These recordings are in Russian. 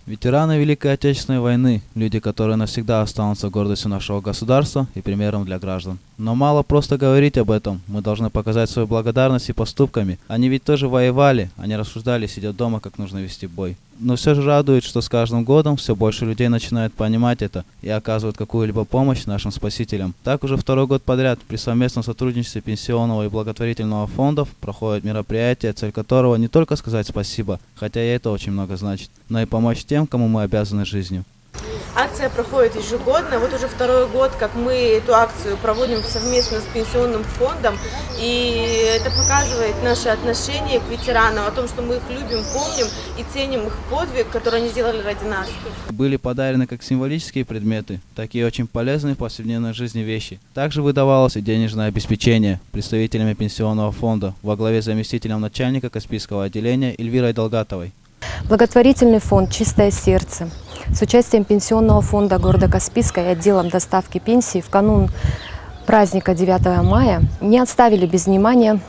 Ветераны Великой Отечественной войны, люди, которые навсегда останутся гордостью нашего государства и примером для граждан. Но мало просто говорить об этом, мы должны показать свою благодарность и поступками. Они ведь тоже воевали, а не рассуждали, сидя дома, как нужно вести бой. Но все же радует, что с каждым годом все больше людей начинают понимать это и оказывают какую-либо помощь нашим спасителям. Так уже второй год подряд при совместном сотрудничестве Пенсионного и благотворительного фондов проходит мероприятие, цель которого не только сказать спасибо, хотя и это очень много значит, но и помочь тем, кому мы обязаны жизнью. Акция проходит ежегодно. Вот уже второй год, как мы эту акцию проводим совместно с Пенсионным фондом. И это показывает наше отношение к ветеранам, о том, что мы их любим, помним и ценим их подвиг, который они сделали ради нас. Были подарены как символические предметы, так и очень полезные в повседневной жизни вещи. Также выдавалось и денежное обеспечение представителями Пенсионного фонда во главе с заместителем начальника Каспийского отделения Эльвирой Долгатовой. Благотворительный фонд «Чистое сердце» с участием Пенсионного фонда города Каспийска и отделом доставки пенсий в канун праздника 9 мая не оставили без внимания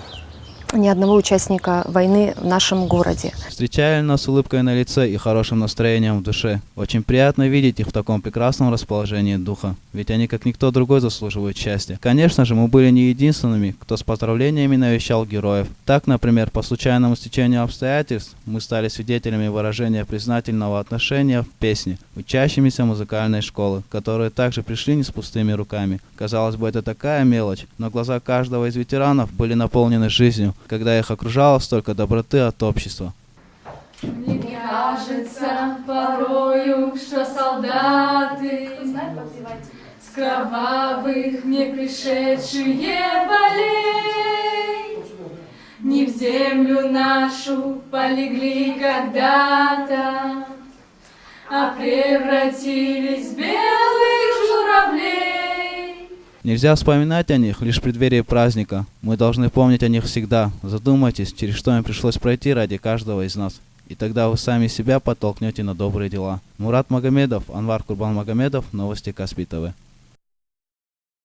ни одного участника войны в нашем городе. Встречали нас с улыбкой на лице и хорошим настроением в душе. Очень приятно видеть их в таком прекрасном расположении духа, ведь они как никто другой заслуживают счастья. Конечно же, мы были не единственными, кто с поздравлениями навещал героев. Так, например, по случайному стечению обстоятельств мы стали свидетелями выражения признательного отношения в песне учащимися музыкальной школы, которые также пришли не с пустыми руками. Казалось бы, это такая мелочь, но глаза каждого из ветеранов были наполнены жизнью, когда их окружало столько доброты от общества. Мне кажется порою, что солдаты с кровавых не пришедшие полей не в землю нашу полегли когда-то, а превратились в белых журавлей. Нельзя вспоминать о них лишь в преддверии праздника. Мы должны помнить о них всегда. Задумайтесь, через что им пришлось пройти ради каждого из нас. И тогда вы сами себя подтолкнете на добрые дела. Мурат Магомедов, Анвар Курбанмагомедов, Новости Каспий ТВ.